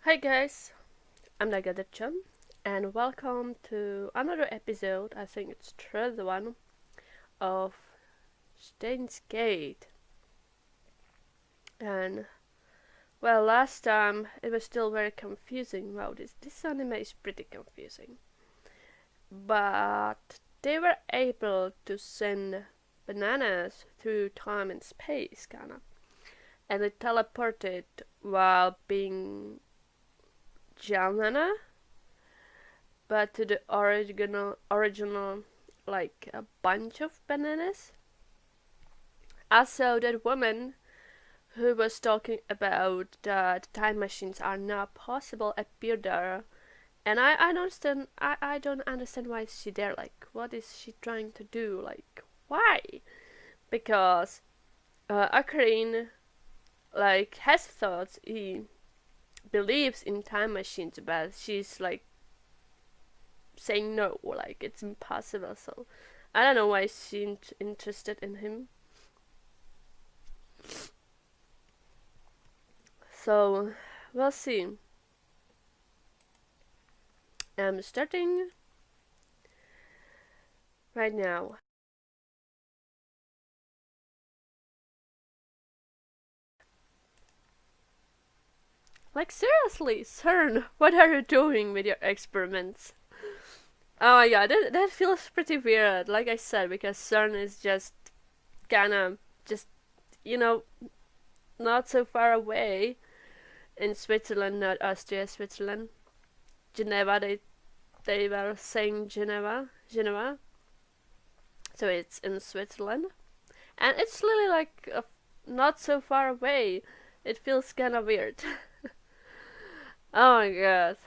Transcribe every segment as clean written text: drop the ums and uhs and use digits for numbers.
Hi guys, I'm Nagadir-chan and welcome to another episode, I think it's third one, of Steins. And well, last time it was still very confusing. Wow, this anime is pretty confusing. But they were able to send bananas through time and space, kinda. And they teleported while being Jalnana, but to the original like a bunch of bananas. Also, that woman who was talking about that time machines are not possible appeared there, and I don't understand why is she there. Like, what is she trying to do? Like, why? Because Akarin like has thoughts. He believes in time machines, but she's like saying no, like it's impossible. So I don't know why she's interested in him. So we'll see. I'm starting right now. Like seriously, CERN, what are you doing with your experiments? Oh yeah, that feels pretty weird. Like I said, because CERN is just kinda just you know not so far away in Switzerland, not Austria, Switzerland. Geneva, they were saying Geneva. So it's in Switzerland, and it's really like not so far away. It feels kind of weird. Oh my god.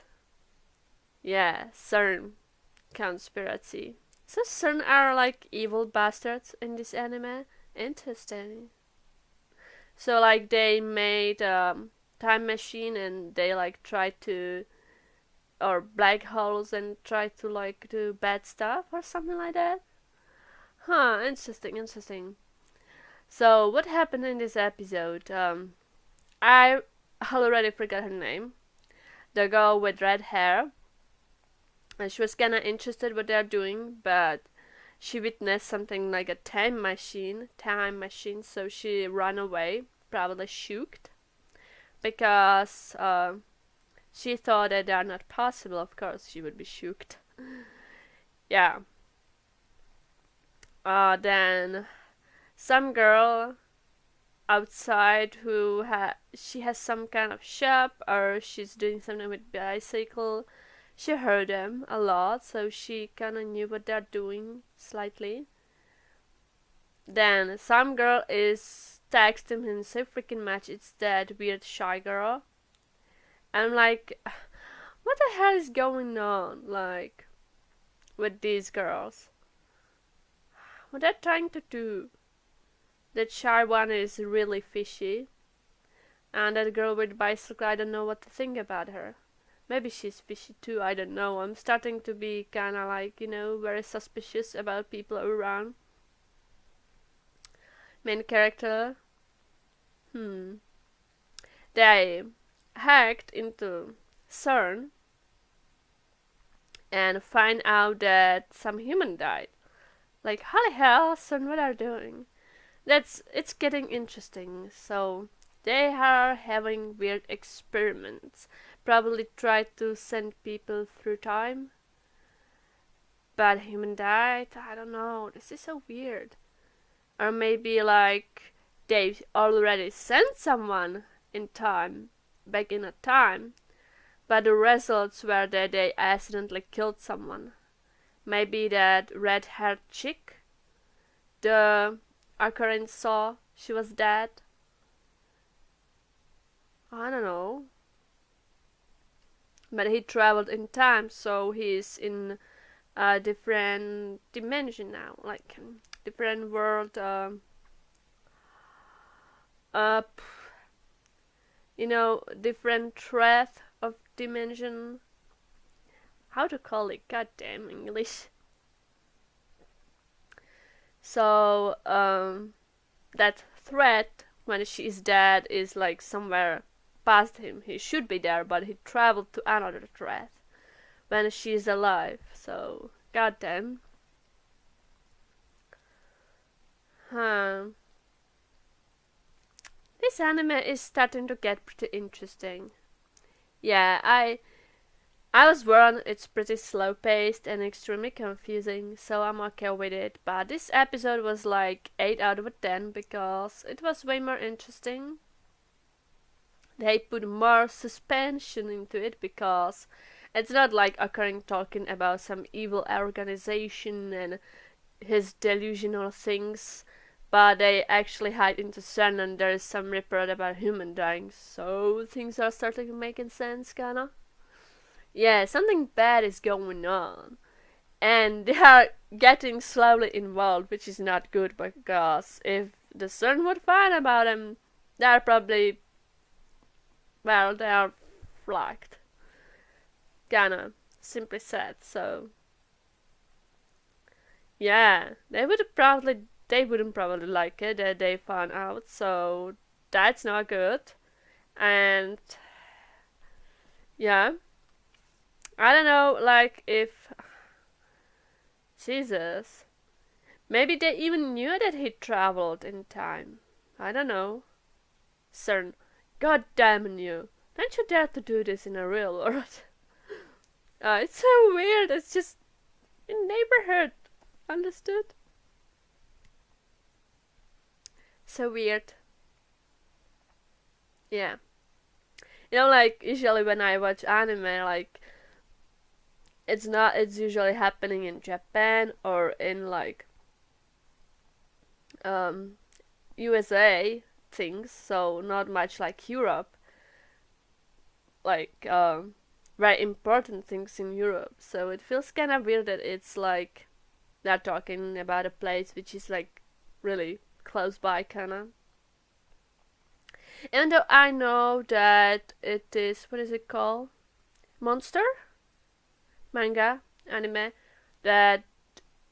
Yeah, CERN conspiracy. So CERN are like evil bastards in this anime. Interesting. So like they made time machine and they like tried to or black holes and try to like do bad stuff or something like that. Huh, interesting. So what happened in this episode? I already forgot her name. The girl with red hair. And she was kinda interested what they're doing, but she witnessed something like a time machine, so she ran away, probably shooked, because she thought that they are not possible. Of course, she would be shooked. Yeah. Then some girl outside who she has some kind of shop or she's doing something with bicycle. She heard them a lot, so she kind of knew what they're doing slightly. Then some girl is texting him so freaking much. It's that weird shy girl. I'm like, what the hell is going on? Like, with these girls, what they're trying to do? That shy one is really fishy, and that girl with the bicycle, I don't know what to think about her. Maybe she's fishy too, I don't know. I'm starting to be kinda like, very suspicious about people around. Main character, they hacked into CERN and find out that some human died. Like, holy hell, CERN, what are you doing? It's getting interesting. So they are having weird experiments. Probably try to send people through time. But human died? I don't know. This is so weird. Or maybe like they already sent someone in time, back in a time, but the results were that they accidentally killed someone. Maybe that red haired chick the Akarin saw she was dead. I don't know. But he traveled in time, so he's in a different dimension now, like different world. Uh, different thread of dimension. How to call it? Goddamn English. So that thread when she's dead is like somewhere past him. He should be there, but he traveled to another threat when she's alive. So, goddamn. This anime is starting to get pretty interesting. Yeah, I was warned it's pretty slow paced and extremely confusing, so I'm okay with it. But this episode was like 8 out of 10 because it was way more interesting. They put more suspension into it because it's not like occurring talking about some evil organization and his delusional things, but they actually hide into CERN and there's some report about human dying, so things are starting making sense, kinda. Yeah, something bad is going on. And they are getting slowly involved, which is not good because if the CERN would find about them, they're probably, well, they are flagged. Kinda, simply said, so. Yeah, they wouldn't probably like it that they found out, so that's not good. And yeah, I don't know, like if Jesus, maybe they even knew that he traveled in time. I don't know. CERN, god damn you! Don't you dare to do this in a real world. It's so weird. It's just in neighborhood. Understood? So weird. Yeah. You know, like usually when I watch anime, like it's usually happening in Japan or in like USA things, so not much like Europe. Like very important things in Europe. So it feels kind of weird that it's like they're talking about a place which is like really close by, kinda. Even though I know that it is, what is it called? Monster? Manga? Anime? That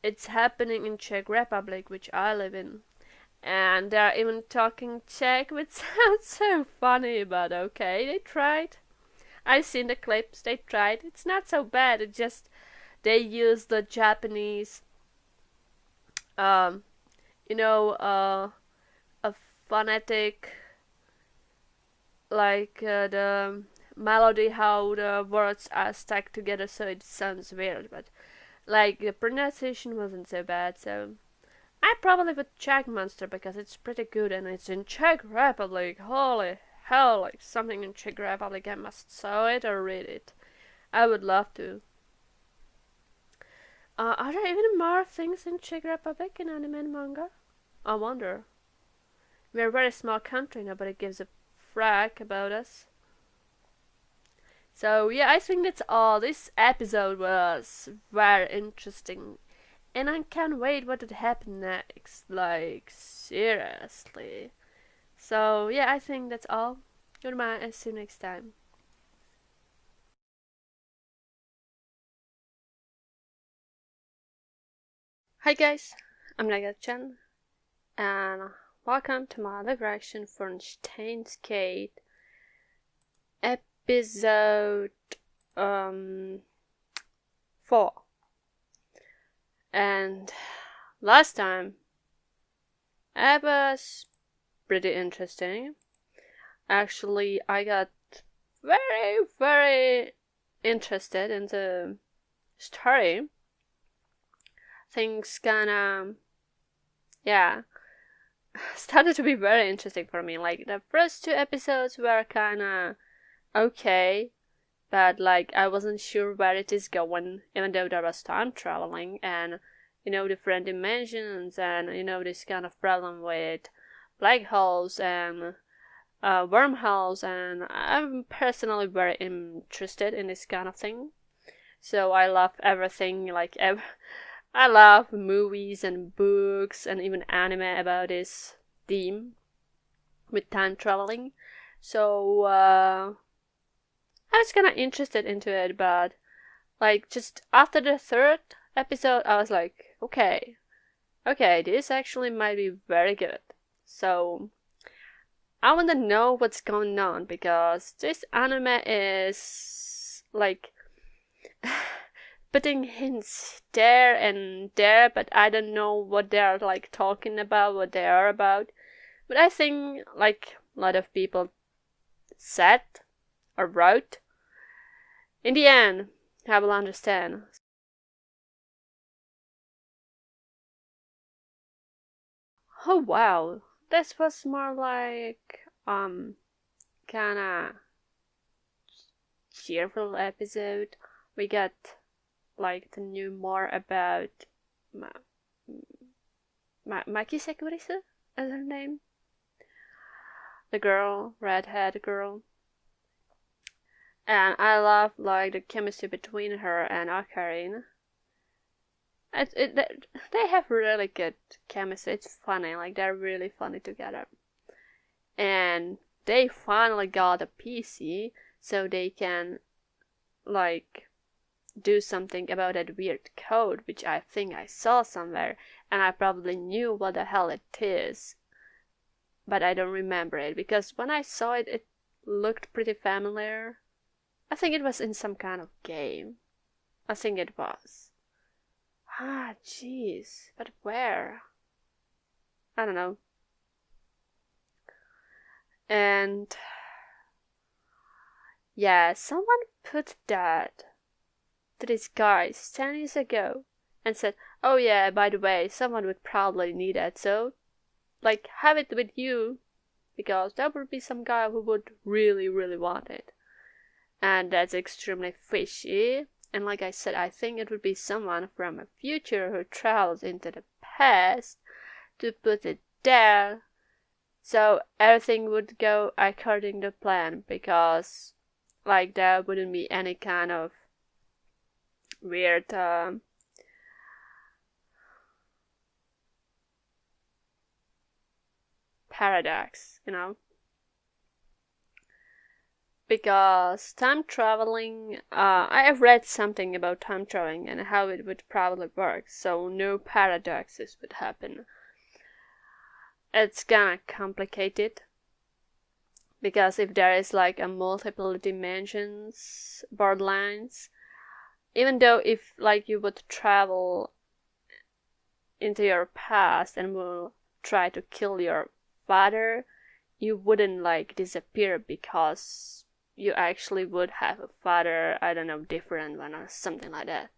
it's happening in Czech Republic, which I live in. And they're even talking Czech, which sounds so funny, but okay, they tried. I've seen the clips, they tried. It's not so bad, it just, they use the Japanese, um, a phonetic, like the melody, how the words are stuck together, so it sounds weird, but like the pronunciation wasn't so bad, so I probably would check Monster because it's pretty good and it's in Czech Republic. Holy hell, like something in Czech Republic, I must saw it or read it. I would love to. Are there even more things in Czech Republic in anime and manga? I wonder. We're a very small country, nobody gives a frack about us. So yeah, I think that's all. This episode was very interesting. And I can't wait what would happen next. Like, seriously. So yeah, I think that's all. Goodbye and see you next time. Hi guys, I'm Nagadir-chan and welcome to my live reaction for Steins episode 4. And last time it was pretty interesting. Actually, I got very, very interested in the story. Things kinda, yeah, started to be very interesting for me. Like, the first 2 episodes were kinda okay, but like, I wasn't sure where it is going, even though there was time traveling and, different dimensions and, this kind of problem with black holes and wormholes, and I'm personally very interested in this kind of thing. So I love everything, like I love movies and books and even anime about this theme with time traveling. So I was kind of interested into it, but like just after the 3rd episode, I was like, okay, this actually might be very good. So I want to know what's going on because this anime is like putting hints there and there, but I don't know what they're like talking about, what they are about. But I think like a lot of people said or wrote, in the end, I will understand. Oh wow, this was more like kinda cheerful episode. We got like to know more about Maki Sekurisu is her name. The girl, redhead girl. And I love like the chemistry between her and Akarin. They have really good chemistry. It's funny, like they're really funny together. And they finally got a PC so they can like do something about that weird code, which I think I saw somewhere, and I probably knew what the hell it is, but I don't remember it because when I saw it, it looked pretty familiar. I think it was in some kind of game. I think it was. Ah, jeez, but where? I don't know. And yeah, someone put that to this guy 10 years ago and said, oh yeah, by the way, someone would probably need it, so like have it with you because there would be some guy who would really, really want it. And that's extremely fishy. And like I said, I think it would be someone from a future who travels into the past to put it there so everything would go according to plan because like there wouldn't be any kind of weird paradox, you know? Because time traveling, I have read something about time traveling and how it would probably work, so no paradoxes would happen. It's kinda complicated because if there is like a multiple dimensions borderlines, even though if like you would travel into your past and will try to kill your father, you wouldn't like disappear because you actually would have a father, I don't know, different one or something like that.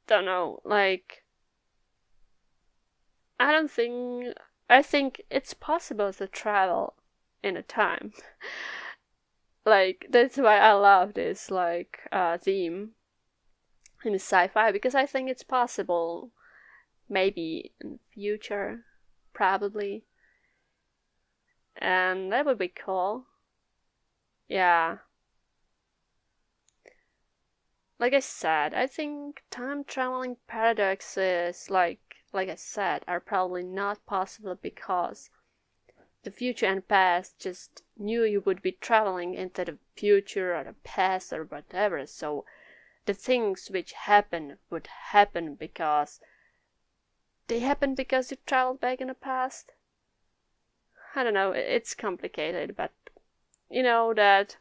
Don't know, like I think it's possible to travel in a time. Like that's why I love this like theme in sci-fi because I think it's possible maybe in the future, probably. And that would be cool. Yeah. Like I said, I think time traveling paradoxes, like I said, are probably not possible because the future and past just knew you would be traveling into the future or the past or whatever, so the things which happen would happen because they happen because you traveled back in the past. I don't know, it's complicated, but you know that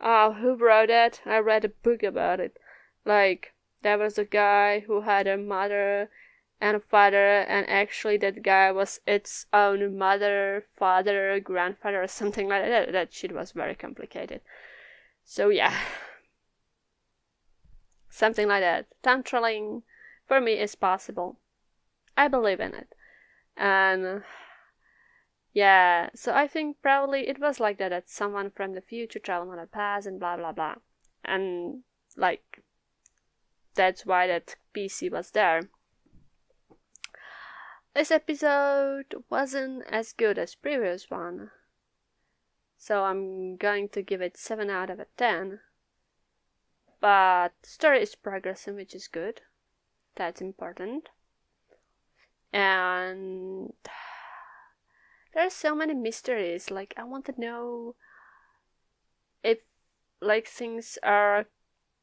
who wrote it? I read a book about it. Like, there was a guy who had a mother and a father, and actually that guy was its own mother, father, grandfather, or something like that. That shit was very complicated. So yeah. Something like that. Time traveling, for me, is possible. I believe in it. And yeah, so I think probably it was like that someone from the future traveled on the past and blah blah blah. And like that's why that PC was there. This episode wasn't as good as previous one. So I'm going to give it 7 out of 10. But the story is progressing, which is good. That's important. And there are so many mysteries. Like I want to know if like things are,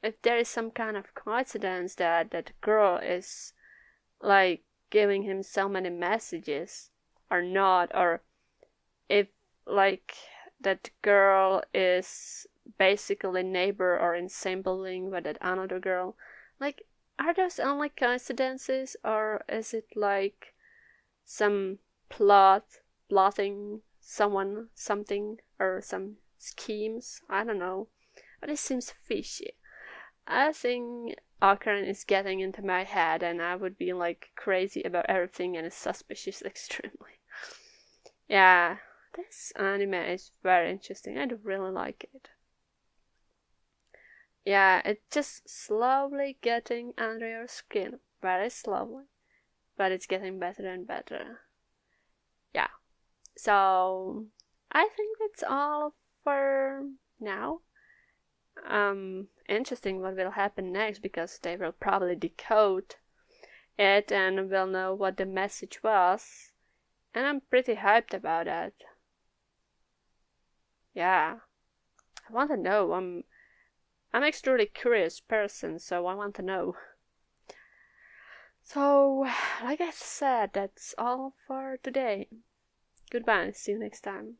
if there is some kind of coincidence that that girl is like giving him so many messages or not, or if like that girl is basically neighbor or in same building with that another girl. Like, are those only coincidences, or is it like some plotting someone something or some schemes? I don't know, but it seems fishy. I think Ocaran is getting into my head, and I would be like crazy about everything and is suspicious extremely. Yeah, this anime is very interesting. I do really like it. Yeah, it's just slowly getting under your skin, very slowly, but it's getting better and better. Yeah, so I think that's all for now. Interesting what will happen next, because they will probably decode it and will know what the message was, and I'm pretty hyped about that. Yeah, I want to know. I'm extremely curious person, so I want to know. So, like I said, that's all for today. Goodbye, see you next time.